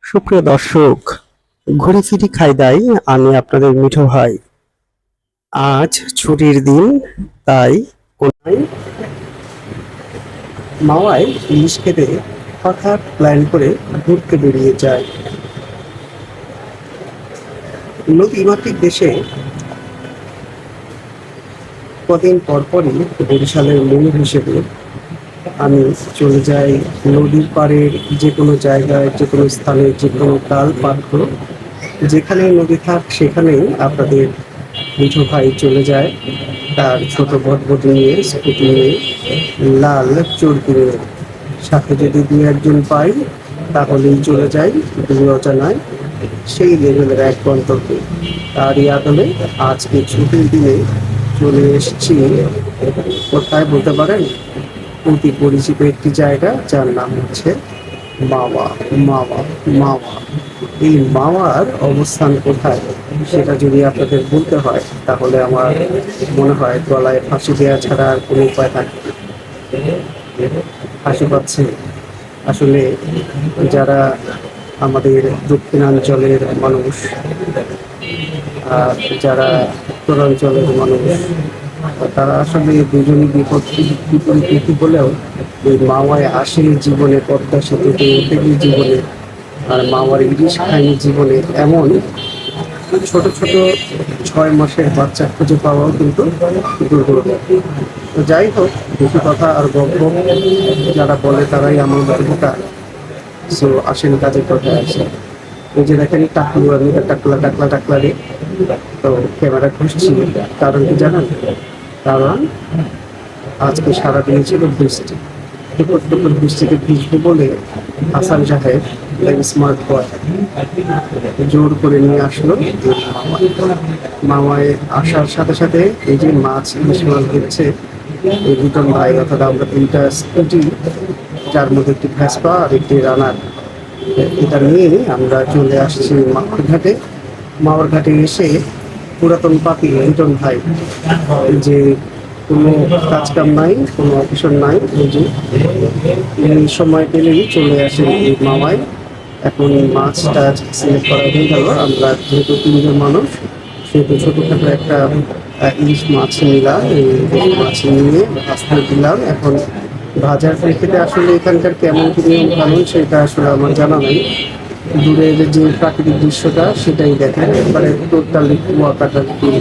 সুপ্রিয় দর্শক, ঘুরি ফিরি খাইদাই আমি আপনাদের মিঠু ভাই। আজ ছুটির দিন, তাই কোনায় মাওয়ায় ইলিশ খেতে হঠাৎ প্ল্যান করে ঘুরতে বেরিয়ে যায়। নদীমাতৃক দেশে কদিন পরপরই বরিশালের মূল হিসেবে আমি চলে যাই নদীর পাড়ের যে কোনো জায়গায়, যে কোনো স্থানে, যে কোনো তাল পাত্র যেখানেই নদী থাক সেখানেই আপনাদের মিঠু ভাই চলে যায় তার ছোট ভটভটি নিয়ে, স্কুটি নিয়ে, লাল চরকি নিয়ে। সাথে যদি দু একজন পাই তাহলেই চলে যাই দুই অজানায় সেই লেভেলের এক গন্তব্যে। তারই আদলে আজকে ছুটির দিনে চলে এসেছি কোথায় বলতে পারেন? অতি পরিচিত একটি জায়গা যার নাম হচ্ছে মাওয়া। মাওয়া মাওয়া এই মাওয়ার অবস্থান কোথায় সেটা যদি আপনাদের বলতে হয় তাহলে আমার মনে হয় গলায় ফাঁসি দেওয়া ছাড়া আর কোনো উপায় থাকে না। হাসি পাচ্ছে আসলে যারা আমাদের দক্ষিণাঞ্চলের মানুষ আর যারা উত্তরাঞ্চলের মানুষ, তারা আসলে দুজনই বিপরীত বলেও এই মাওয়ায় আসে জীবনে, পদ্মা সেতুতে ওঠেনি জীবনে, আর মাওয়ার ইলিশ খায়নি জীবনে, এমন ছোট ছোট 6 মাসের বাচ্চা খুঁজে পাওয়াও কিন্তু দুর্লভ। তো যাই হোক, বেশি কথা আর গল্প যারা বলে তারাই আমার মতো বোকা। সো আসেন কাজের কথায় আসে। এই যে দেখেন টাকলু, আমি টাকলা টাকলা টাকলা রে। তো ক্যামেরা খুঁজছি, কারণ কি জানেন? কারণ আজকে সারাদিন ছিল বৃষ্টি, টুকুর টুকুর বৃষ্টিতে ভিজবো বলে হাসান সাহেব স্মার্ট বয় জোর করে নিয়ে আসলো মামায়। আসার সাথে সাথে এই যে মাছ, ইলিশ মাছ দিচ্ছে এই লিটন ভাই, অর্থাৎ আমরা 3টা স্কুটি, যার মধ্যে একটি ভ্যাসপা আর একটি রানার, এটা নিয়ে আমরা চলে আসছি মাওয়ার ঘাটে। মাওয়ার ঘাটে এসে পুরাতন পাপি লিটন ভাই, যে কোনো কাজ কাম নাই, কোনো অফিসর নাই, এই যে এই সময় পেলেই চলে আসে এই মাওয়ায়। এখন মাছটা সিলেক্ট করা হয়ে গেল। আমরা যেহেতু 3জন মানুষ, সেহেতু ছোটোখাটো একটা ইলিশ মাছ নিলাম। এই মাছ নিয়ে ভাজতে দিলাম। এখন ভাজার প্রেক্ষিতে আসলে এখানকার কেমন কি নিয়ম কানুন সেটা আসলে আমার জানা নাই। দূরের যে প্রাকৃতিক দৃশ্যটা সেটাই দেখেন, এবারে টোটালি কুয়াকাটার ফিল।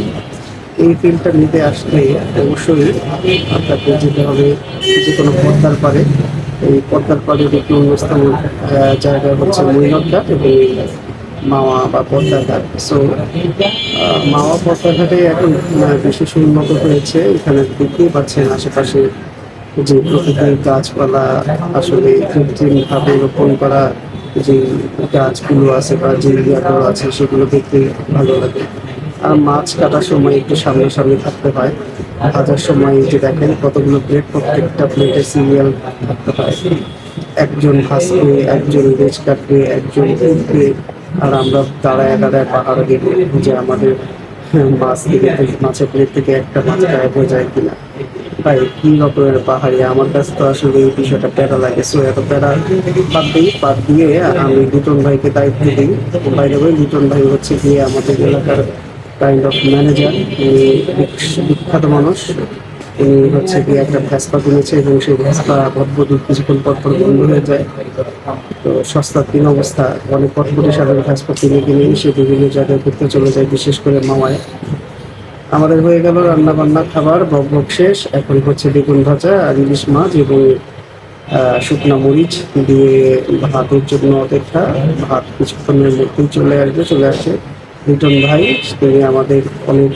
এই ফিলটা নিতে আসলে অবশ্যই আপনাকে যেতে হবে যে কোনো পদ্মার পাড়ে। এই পদ্মার পাড়ের একটি অন্যতম জায়গা হচ্ছে মৈনটঘাট এবং মাওয়া বা পদ্মাঘাট। সো মাওয়া পদ্মাঘাটে এখন বিশেষ উন্নত হয়েছে। এখানে দেখতেই পাচ্ছেন আশেপাশে যে প্রকৃতির গাছপালা, আসলে কৃত্রিমভাবে রোপণ করা যে গাছগুলো আছে বা যে ইয়াগুলো আছে সেগুলো দেখতে ভালো লাগে। আর মাছ কাটার সময় একটু সামনাসামনি থাকতে হয়। ভাজার সময় যে দেখেন কতগুলো প্লেট, প্রত্যেকটা প্লেটে সিরিয়াল থাকতে হয়। একজন ভাজবে, একজন লেজ কাটবে, একজন উঠবে, আর আমরা দাঁড়ায় দাঁড়ায় পাহাড় দেখবো যে আমাদের মাছ থেকে, মাছের প্লেট থেকে একটা মাছ গায়েব হয়ে যায় কিনা। ভাই কি রকমের পাহাড়ি, আমার কাছে তো আসলে এই বিষয়টা প্যারা লাগে। সো এত প্যারা বাদ দিয়ে আমি লিটন ভাইকে দায়িত্ব দিই। বাইরে ওই লিটন ভাই হচ্ছে গিয়ে আমাদের এলাকার কাইন্ড অফ ম্যানেজার। উনি বিখ্যাত মানুষ। উনি হচ্ছে গিয়ে একটা ভ্যাসপা কিনেছে এবং সেই ভ্যাসপা ভদ্রদূর কিছুক্ষণ পর পর বন্ধ হয়ে যায়। তো সস্তার তিন অবস্থা, অনেক পটপটি সারের ভ্যাসপা কিনে কিনে সে বিভিন্ন জায়গায় ঘুরতে চলে যায়, বিশেষ করে মামায়। আমাদের হয়ে গেল রান্না বান্না, খাবার বক বক শেষ। এখন হচ্ছে বেগুন ভাজা আর ইলিশ মাছ এবং শুকনা মরিচ দিয়ে ভাতের জন্য অপেক্ষা। ভাত কিছুক্ষণের মধ্যেই চলে আসে লিটন ভাই। তিনি আমাদের অনেক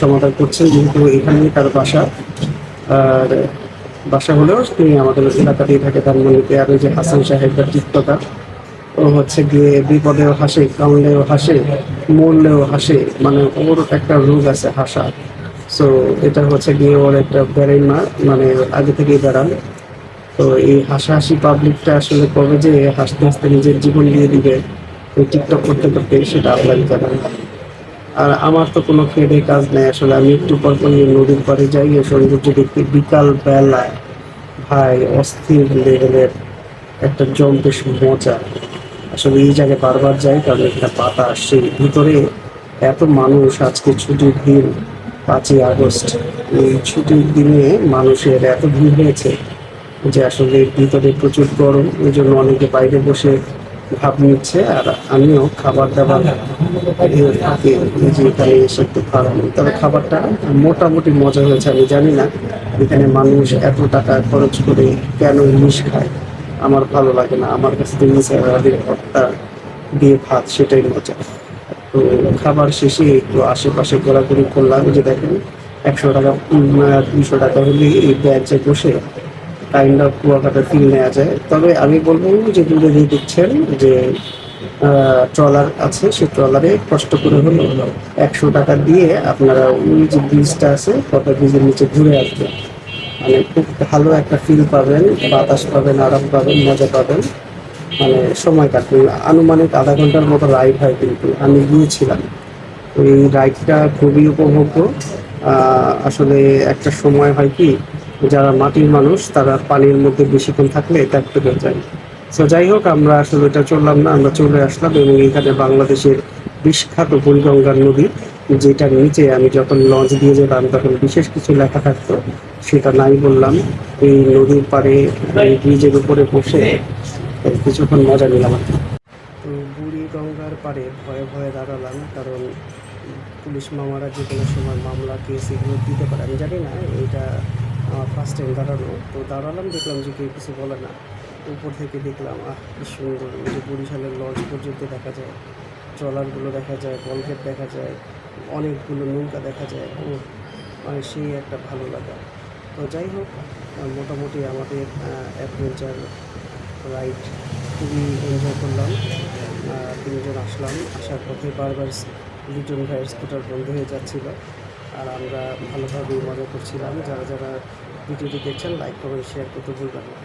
সমাধান করছেন, যেহেতু এখানেই তার বাসা। আর বাসা হলেও তিনি আমাদের এলাকাতেই থাকে, তার মধ্যে। আর ওই যে হাসান সাহেব বা টিকটকার, ও হচ্ছে গিয়ে বিপদেও হাসে, কামড়েও হাসে, মরলেও হাসে। মানে ওর একটা রোগ আছে হাসা। সো এটা হচ্ছে গিয়ে ওর একটা বেড়াই না, মানে আগে থেকেই বেড়ান। তো এই হাসাহাসি পাবলিকটা আসলে কবে যে হাসতে হাসতে নিজের জীবন দিয়ে দিবে ওই টিকটক করতে করতে, সেটা আপনারই জানেন। আর আমার তো কোনো খেয়ে কাজ নেই আসলে। আমি একটু পর পর নদীর পাড়ে যাই এই সৌন্দর্য দেখতে, বিকাল বেলায়। ভাই অস্থির লেভেলের একটা জম্পেশ মজা। আসলে এই জায়গায় বারবার যাই কারণ এখানে বাতাস, সেই ভিতরে এত মানুষ। আজকে ছুটির দিন, 5ই আগস্ট। এই ছুটির দিনে মানুষের এত ভিড় হয়েছে যে আসলে ভিতরে প্রচুর গরম, এই জন্য অনেকে বাইরে বসে ভাব নিচ্ছে। আর আমিও খাবার দাবার এর ফাঁকে এই যে এখানে এসে একটু খাওয়ানো, তবে খাবারটা মোটামুটি মজা হয়েছে। আমি জানি না এখানে মানুষ এত টাকা খরচ করে কেন ইলিশ খায়, আমার ভালো লাগে না। আমার কাছে তো ইলিশের আলুর ভর্তা দিয়ে ভাত, সেটাই মজা। তো খাবার শেষে একটু আশেপাশে ঘোরাঘুরি করলাম। এই যে দেখেন, 100 টাকা 200 টাকা হলে এই বেঞ্চে বসে কাইন্ড অফ কুয়াকাটার ফিল নেওয়া যায়। তবে আমি বলবো যে দূরে যে দেখছেন যে ট্রলার আছে, সেই ট্রলারে কষ্ট করে হলো 100 টাকা দিয়ে আপনারা ওই যে ব্রিজটা আছে কটা ব্রিজের নিচে ঘুরে আসবেন। মানে খুব ভালো একটা ফিল পাবেন, বাতাস পাবেন, আরাম পাবেন, মজা পাবেন। মানে সময় কাটবে। আনুমানিক আধা ঘন্টার মতো রাইড হয়, কিন্তু আমি গিয়েছিলাম। ওই রাইডটা খুবই উপভোগ্য। আসলে একটা সময় হয় কি, যারা মাটির মানুষ তারা পানির মধ্যে বেশিক্ষণ থাকলে ত্যাক্ত হয়ে যায়। সো যাই হোক, আমরা আসলে এটা চললাম না, আমরা চলে আসলাম। এবং এখানে বাংলাদেশের বিখ্যাত বুড়িগঙ্গার নদী, যেটার নিচে আমি যখন লঞ্চ দিয়ে যেতাম তখন বিশেষ কিছু লেখা থাকতো, সেটা নাই বললাম। এই নদীর পাড়ে এই ব্রিজের উপরে বসে কিছুক্ষণ মজা নিলাম আর কি। তো বুড়িগঙ্গার পাড়ে ভয়ে ভয়ে দাঁড়ালাম, কারণ পুলিশ মামারা যে কোনো সময় মামলা কেস এগুলো দিতে পারে। আমি জানি না, এটা আমার ফার্স্ট টাইম দাঁড়ানো। তো দাঁড়ালাম, দেখলাম যে কেউ কিছু বলে না। উপর থেকে দেখলাম কি সুন্দর, ওই যে বরিশালের লঞ্চ পর্যন্ত দেখা যায়, ট্রলারগুলো দেখা যায়, বলগেট দেখা যায়, অনেকগুলো নৌকা দেখা যায়। ও মানে সেই একটা ভালো লাগা। তো যাই হোক, মোটামুটি আমাদের অ্যাডভেঞ্চার রাইড খুবই এনজয় করলাম। 3 জন আসলাম, আসার পথে বারবার লিটন ভাইয়ের স্কুটার বন্ধ হয়ে যাচ্ছিল। আর আমরা ভালোভাবেই মজা করছিলাম। যারা যারা ভিডিওটি দেখছেন লাইক কমেন্ট শেয়ার করতে ভুলবেন না।